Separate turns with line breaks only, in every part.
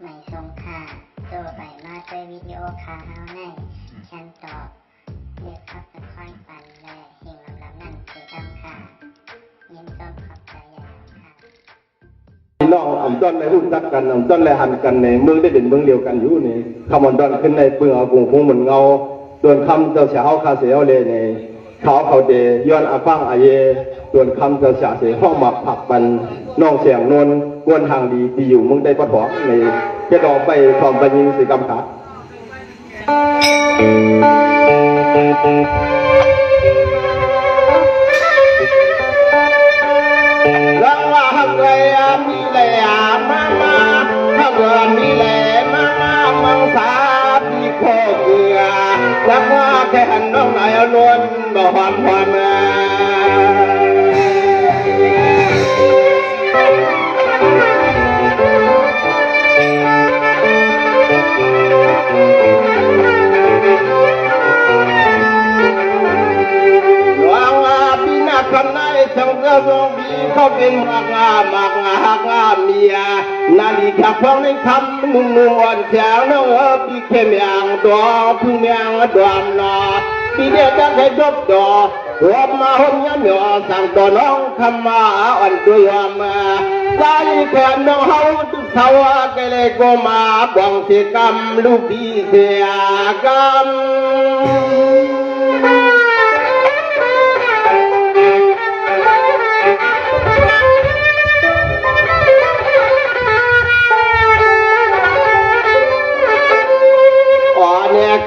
ไม่ทรงค่าตัวใบมาด้วยวิดีโอคาเฮาในฉันตอบเลือกขับตะค่อยปันและเฮงลำนั่นคือดำค่ะยินต้นขอบใจอย่างค่ะ
พี่น้องอ่ำต้นในหุ้นซักกันอ่ำต้นในหันกันในเมืองได้เป็นเมืองเดียวกันอยู่นี่คำวันดอนขึ้นในเปลืองเอากรุงพงเหมือนเงาส่วนคำเจ้าเสียเอาคาเสียเอาเลยในเขาเดย้อนอาฟังอาเยส่วนคำเจ้าเสียเสียห้องหมักผักปันน้องเสียงนวลกวนทางดีที่อยู่เมืองได้ปะถวในเพื่อรอไปความบัญญิงสิกรรมขาลังว่าฮักเลยมีเลยมาฮักเลยมีเลยมามังสาพี่โคเกือลักว่าแค่หันน้องไหนนวลบ่หอมคำนั้นสังเกตลงดีเขาเป็นมากงามเมียนาฬิกาพองในคำนุ่งนวลแฉวน้องปีเข้มอย่างตัวพึ่งเมียงดวมนอปีเดียวจะให้จบดอกหัวมาหอมยำหยอสั่งตัวน้องคำมาอ่อนตัวยมาใจแขนน้องเฮาทุกเท้าแกเลยก็มาบ่งเสียกรรมลูกดีเสียกรรม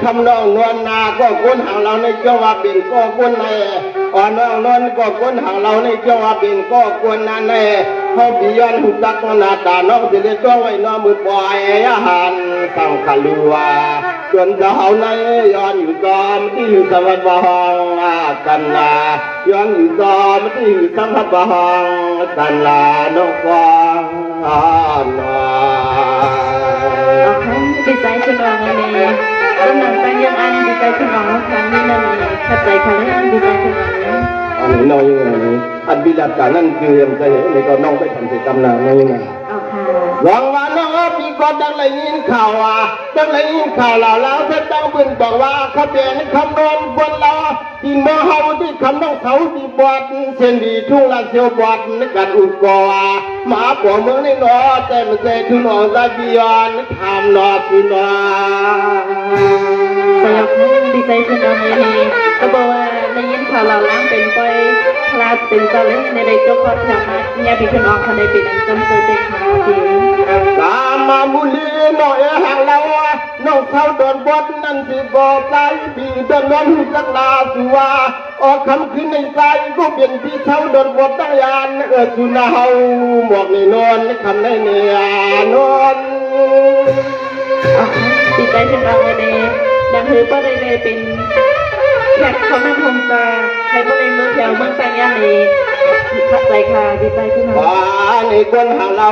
คำน้องนวลนาก็คนห่างเราในจังหวะเป็นก็คนในอ่อนน้องนวลก็คนห่างเราในจังหวะเป็นก็คนนั้นในเขาพิยอนหุ่นตักนาตาน้องจะเลี้ยงต้องไว้น้องมือปล่อยอาหารสังขลัวจนเจ้าในย้อนอยู่จอมที่สวัสดิ์บองกันลาย้อนอยู่จอมที่สวัสดิ์บองกันลาน้องฟอง
ดีใจขึ้นมาเลยต้นหนังตั้งยังอันดีใจขึ้นมาครั้งนี้นั่นเองขัดใจค่ะเลยดีใจขึ้นมา
อันนี้น้อยยังไงอันบิดาการนั่นคือยังจะเห็นในก็น้องไปทำกิจกรรมนานน้อยยังไงหวังว่าน้องปีก่อนดังเลยยินข่าวดังเลยยินข่าวเราแล้วถ้าตั้งบึนบอกว่าเขาเป็นคำนวณบนเราที่เมื่อเฮาที่คำน้องเขาที่บอดเช่นดีทุ่งลาเซียวบอดนึกกันอุกอหมาปวเมืองในนอแต่ไม่ใช่ทุ่งออกจากบิยอนทำนอสุนอ
สำหรับดีใจขึ้นมาเลยก็บอกว่าในยินข่าวเราล้างเป็นไปคลาดเป็นตอนเล่นในใดก็พอดจากมาเนี่ยพี่ขึ้นออกคนใดเป็นอันจำเสด็จค่ะพี่
ตามมาบุลีหน่อยห่างเราน้องเขาโดนบดนั่นสิบอกใจพี่โดนล้นสักลาสัวออกคำขึ้นในใจก็เปลี่ยนพี่เขาโดนบดตั้งยานสุนาเฮาหมวกในนอนคำในเนียนอน
ดีใจขึ้นมาเลยดังคือก็ได้เป็นแขกเขานั่งพงตาใครก็ในเมืองแถวเมืองต่างย่านนี้ขัดใจค่ะดีใจขึ้นมา
ในคนห่างเรา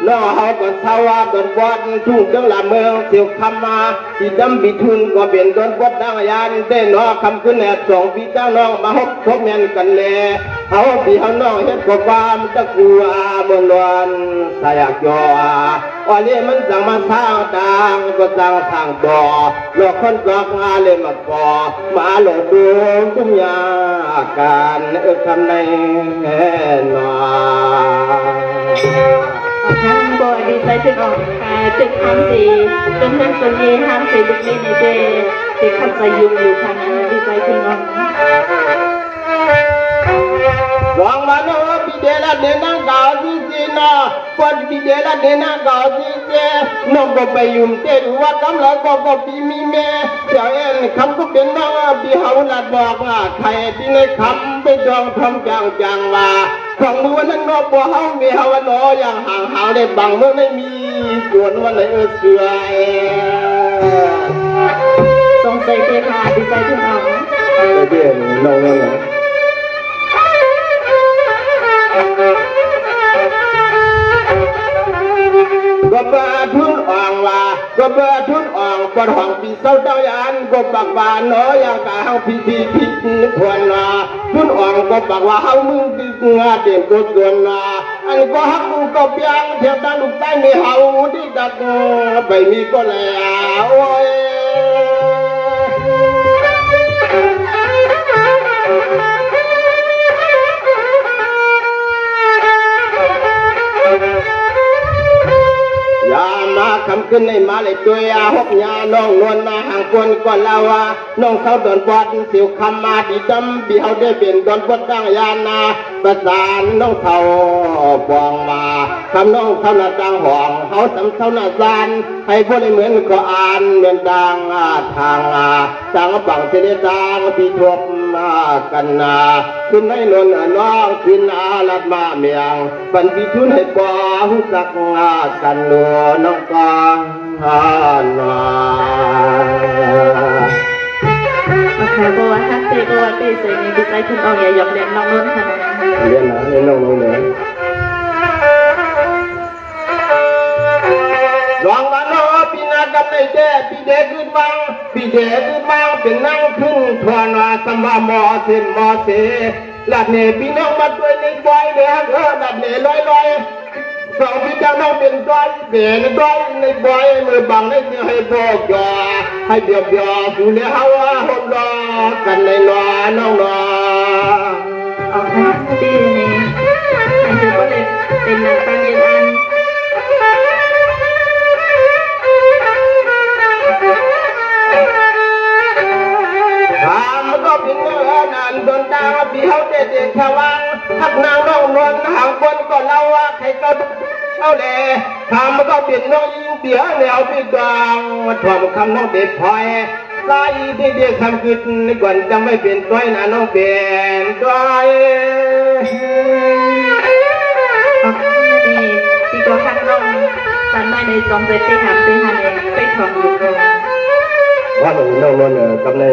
น้องเขาก็เท่าโดนบดทุ่งจังหวัดเมืองเสียวคำมาที่ดำบิทุนก็เปลี่ยนโดนบดดังยานได้น้อคำขึ้นแอบสองพี่เจ้าน้องมาฮบทบเมียนกันเลยเขาพี่เขาน้องเฮ็ดกความตะกัวเมืองนวลสายากยออันนี้มันสั่งมาสร้างดังก็สั่งทางบ่อหลอกคนกอกงาเลยมาก่อมาหลงดูตุ้มยาการคำในนอ
ทั้งบ่ดีใจจนออกตึกห้ามสีจนทั้งตัวนี้ห้ามสีบุกนี้ในเจ๊ติดขัดใจยุ่งอยู่ค่ะนั้นดีใจจนออก
หวังว่าน้องพี่เดลเดนังกาดีเจนะพอพี่เดลเดนังกาดีเจน้องก็ไปยุ่งเตะว่าคำละก็พี่มีแม่เจ้าเอ็นคำก็เป็นน้องพี่เฮาหลัดบอกว่าใครที่ในคำไปดองทำจังว่าของมือนั้นนอกบ่เฮามีเฮาว่าน้ออย่างห่างได้บังเมื่อไม่มีส่วนวันไหนเสือ
สงสัยเจ้าค่ะดีใจจนออก
เดี๋ยวน้องก็เบอร์ทุนอ่างว่าก็เบอร์ทุนอ่างปนห้องปีเศร้าเจ้ายันก็ปักบานน้อยอย่างกะห้องพิธีพิธีควรนะทุนอ่างก็ปักว่าเฮามึงดึงงาเด่นตัวส่วนนะไอ อันก็ฮักกูก็เปียงเทียบดังลูกใต้มีเฮาที่ดักไปมีก็แล้วโอ้ยยามาคำขึ้นในมาเลยตัวยาหกยาน้องนวลมาห่างคนก่อนลาวาน้องเขาโดนบอดเสียวคำมาดีจำบีเฮาได้เป็นโดนบดดังยานาประสานน้องเขาบองมาคำน้องเท่านาดังห่องเขาทำเท่านาซานให้พวกได้เหมือนก็อ่านเหมือนดังทางจังบังเสด็จดังที่ทบมากันนาขึ้นให้นนน้องขึ้นอาลัดมาเมียงปันพิชุนให้บ่หูสักกันนัวน้องกางหานา
โอเคบัวฮัตเต้บัวเต้สวยในดีใจขึ้นออกอย่าหยอกเล่นน้องนุ่นค่ะนะ
เรียนนะเรียนน้องเหนือรองวันโอปีนากับในเจ้ปีเดขึ้นวังปีเดขึ้นวังเป็นนั่งขึ้นทวนว่าสมามอเส้นมอเสหลัดเนพี่น้องมาด้วยในบอยเลยฮะหลัดเนลอยสองพี่เจ้าน้องเป็นก้อยเด่นก้อยในบอยมือบังในเสียให้บอกยาให้เบียบยาสู่ในฮาวาหดรอกันในนอน้องนอ
ออกค่ะดีนี่อันนี้ก็เลยเป็นนางตังยืนอัน
ก็เป็นเนื้อนานโดนดาวพี่เขาเด็ดๆชาววังทักนางน้องนวลห่างคนก็เล่าว่าใครก็เข้าแหล่ทำก็เป็นน้องยิงเดียวแนวพี่กลางถ่วงคำน้องเด็ดพลอยสายที่เด็กคำคิดในก่อนจะไม่เป็นต้อยนะน้องเป็นต้อย
ที่ก็ข้างน้องตอนน้อยในจอมเวทีหามตีหาเองไปทองอยู่ตรง
ว่าหนูน้องนวลกำใน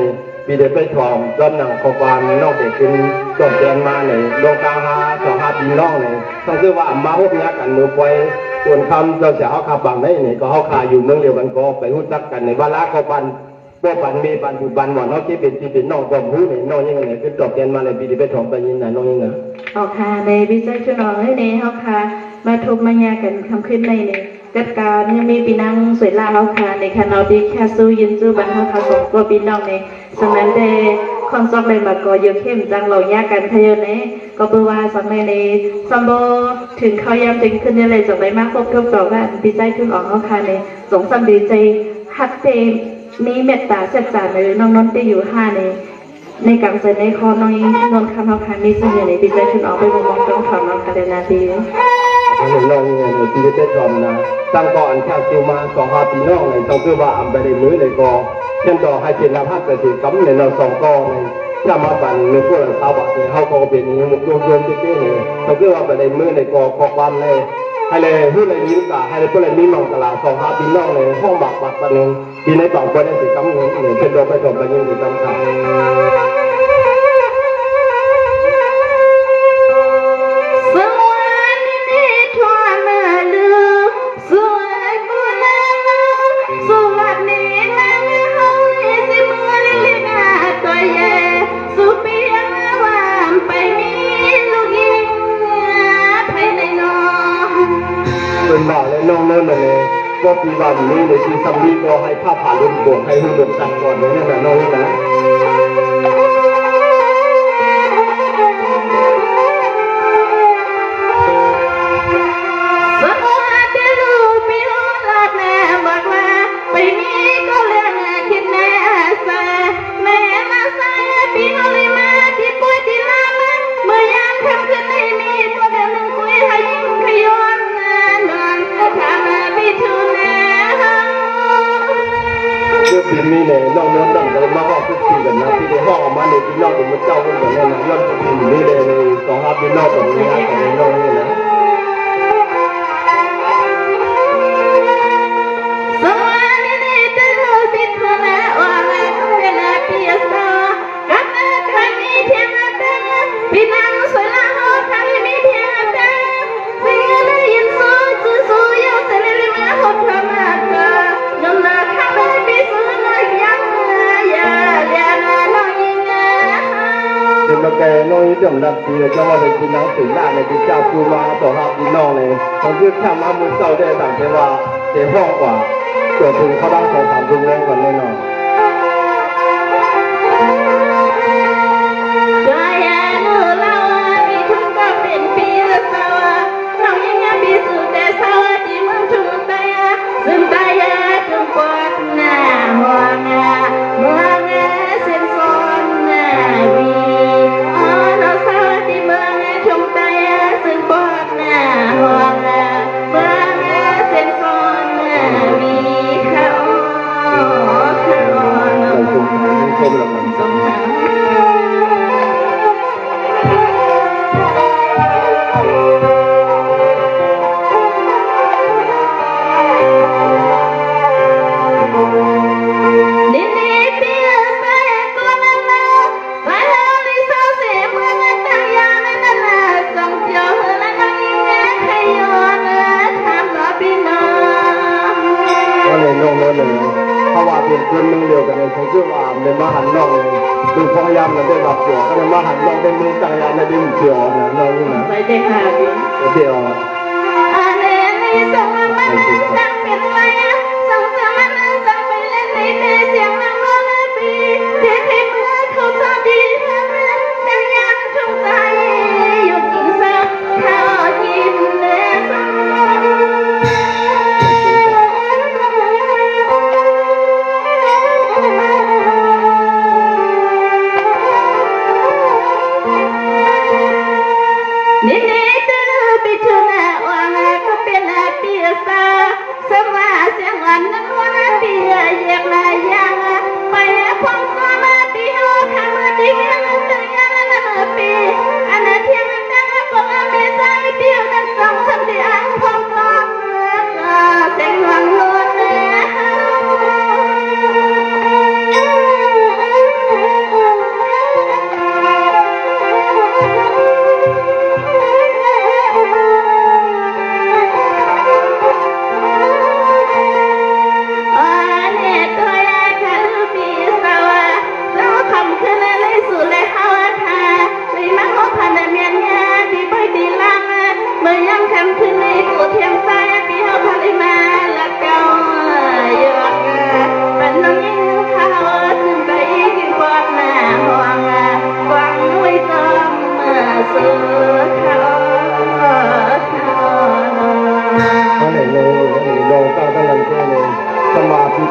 ปีเด็กไปทองต้นหนังขอบานนอกเด็กขึ้นจบแดงมาในดวงกลางหา2-5 ปีน้องในต้องคือว่ามาพบเนี้ยกันมือไปส่วนคำเราจะเอาคาบังได้เนี่ยก็เขาคาอยู่เมืองเดียวกันก็ไปหุ้นจักกันในบ้านละก็ปันพวกปันมีปันอยู่ปันหมดน้องที่เป็นน้องความรู้ในน้องยังไงขึ้นจบแดงมาในปีเด็กไปทองไปยินไหนน้องยังไง
ออกค่ะในวิจัยชุนองให้ในเขาค่ะมาทุบมายากันคำขึ้นในเนี่ยกัดการยังมีปีนังสวยลาเขาค่ะในคณะดีแค่สู้ยืนสู้บันเขาค่ะของก็ปีน้องในสมัยเดคอนซอกเลยมาก็เยอะเข้มจังเราแยกกันเทยนเนี่ยก็เปว่าสมัยในซัมโบถึงเขาย้ำจึงขึ้นเนี่ยเลยจบไปมากครบทุกต่อกันดีใจขึ้นออกเขาค่ะในสงสัมดีใจฮักเตมีเมตตาเสด็จจ่าในน้องนนท์ที่อยู่5ในกังเซนในคอน้องนนท์คำเขาค่ะมีสิ่งอย่างนี้ดีใจขึ้นออกไปมองต้องถอนน้องคาเดนาดี
น้องยังไงปีเด็กไปทองนะตั้งก่อนชาติมา2-5 ปีน้องในต้องคือว่าอำไปในมือเลยก็เช่นต่อให้เป็นภาพเกษตรกรรมในเรา2ก้อนในถ้ามาบันในพวกเราชาวบ้านเนี่ยเขาก็เป็นอย่างนี้โยมเจ๊ๆเลยต้องคือว่าไปในมือในก่อข้อความเลยให้เลยผู้ในนิ้วตาให้เลยผู้ในนิ้วมองตลาด2-5 ปีน้องในห้องบักปันนึงที่ใน2คนในกิจกรรมเนี่ยเช่นต่อไปส่งไปยิงกิจกรรมค่ะเป็นบ่าเลยน้องนั่นเลยก็ปีวันนี้ในที่สัมฤทธิ์ก็ให้ผ้าผ่าลุ่มโป่งให้หุ่นดมตันก่อนเลยนั่นแหละน้องนะปีนี้เนี่ยน้องนวลดังเลยมาบอกทุกปีกันนะที่ได้ห้องออกมาในปีนอกเป็นเจ้าคนเหมือนกันนะย้อนปีนี้เลยใน2-5 ปีนอกตรงนี้นะของน้องนี่นะก แกน้อยเรื่องดับปีเลยจะว่าได้กินน้ำสีหน้าในที่เจ้าคูมาต่อหาพี่น้องเลยผมคิดข้ามมามือเศร้าได้ต่างแต่ว่าเจ้าห้องกว่าเกิดถึงเขาดังสองสามรุ่งแรงก่อนแน่นอน คนนึงเดียวกันเลยผมเชื่อว่าในมหันน้องเลยดูพยายามมันได้รับตัวก็ในมหันน้องได้มือจังยานในดินเดียวนะน้องนี่นะ
ไม่ได้ค่ะ
เดียว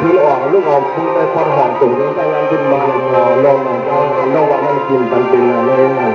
คือออกลูกออกคุณได้ความหอมสูงได้งานขึ้นมาลองลองว่ามันกินปันเป็นอะไรนะ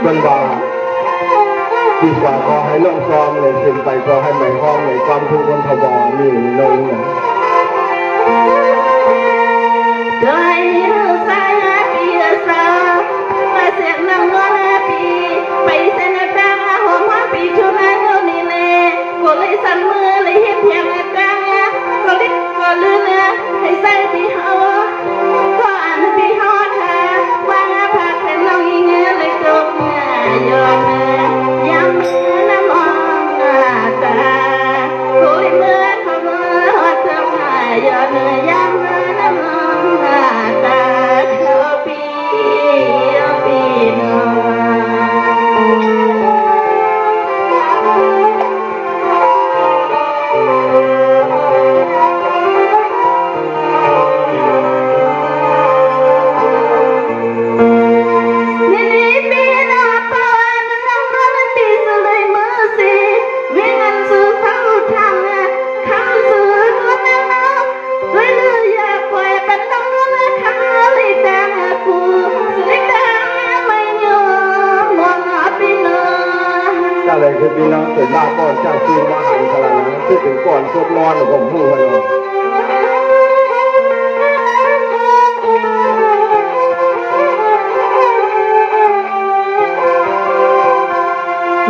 มันว่าดีกว่าขอให้น้องซ้อมเลยเข็นไปขอให้ใหม่ห้องเลยความทุกข์คนทบนี่น้องนะ
ใจสายปีสาวมาเสียงน้ำนวลปีไปเส้นแป้งหอมว่าปีชุนโยนี่เลยก็เลยสั่นมือเลยเห็นเพียงแป้งก็เลยก็ลืมให้ใส่ปีเฮาก็อ่านปีเฮาค่ะว่างพักแต่น้องยิงเลยจบยอมยามมือน้ำมอง
เป็นพี่น้องเสร็จลาก่อนจะซื้อมาหันขนาดนั้นคือเป็นก่อนสดนอนผมหูมันเลย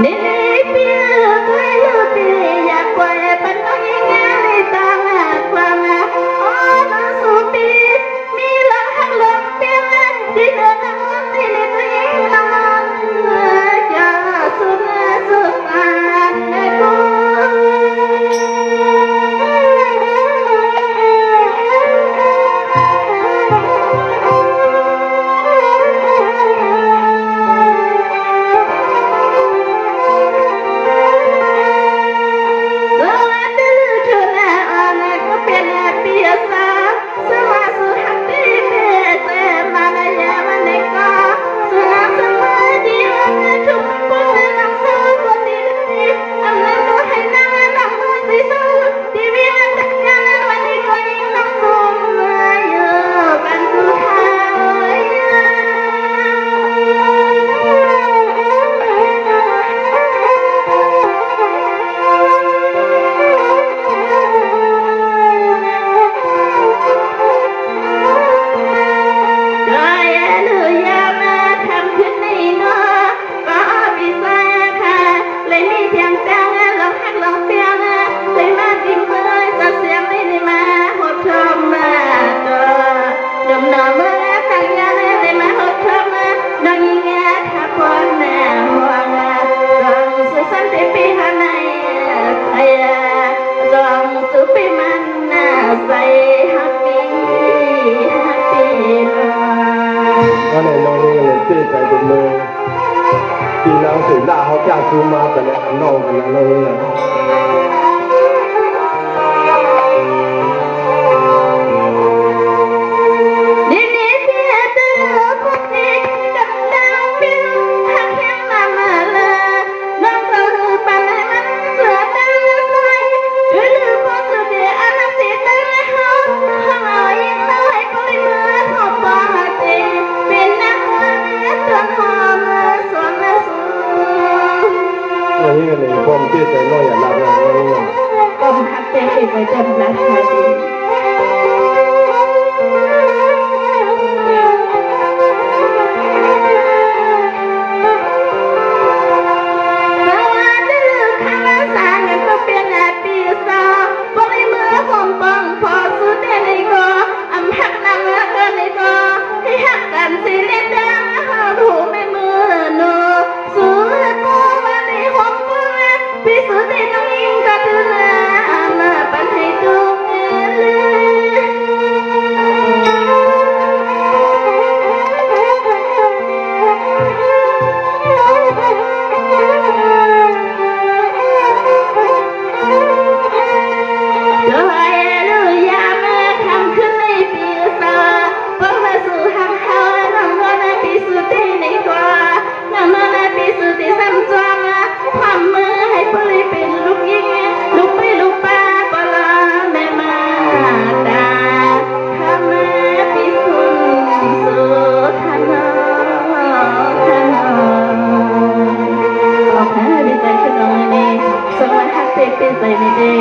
นี่เปียใครเลือกเปียอยากไปเป็นน้องยิ่งใหญ่ตามความอ๋อน้องสุปีมีหลังหักหลังเปียที่เดินทางที่ในตัวเองน้องจะสุดสุดอันกู
ก็ในน้องนี่เลยเจ๊ใจเป็นมือพี่น้องสื่อล่าเขาจ้างซื้อมาแต่แล้วน้องกันนะน้องนี่นะนี่เลยผมเจ๊ใจน้อยอย่าละนะน้องนี่
ต้มฮักเจ๊ไปจนราคาดีเป็นใจไม่ได้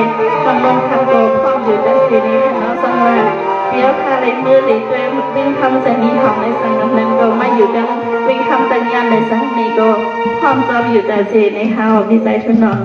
บางวันทำตัวคล่องอยู่แต่ทีนี้ค่ะน้องสังว่าเดี๋ยวคาเลยมือหลีตัววิ่งทำเสนีของในสังนั้นก็ไม่อยู่กันวิ่งทำแต่งานในสังนี้ก็พร้อมจอมอยู่แต่ทีนี้ค่ะดีใจชุนน้อง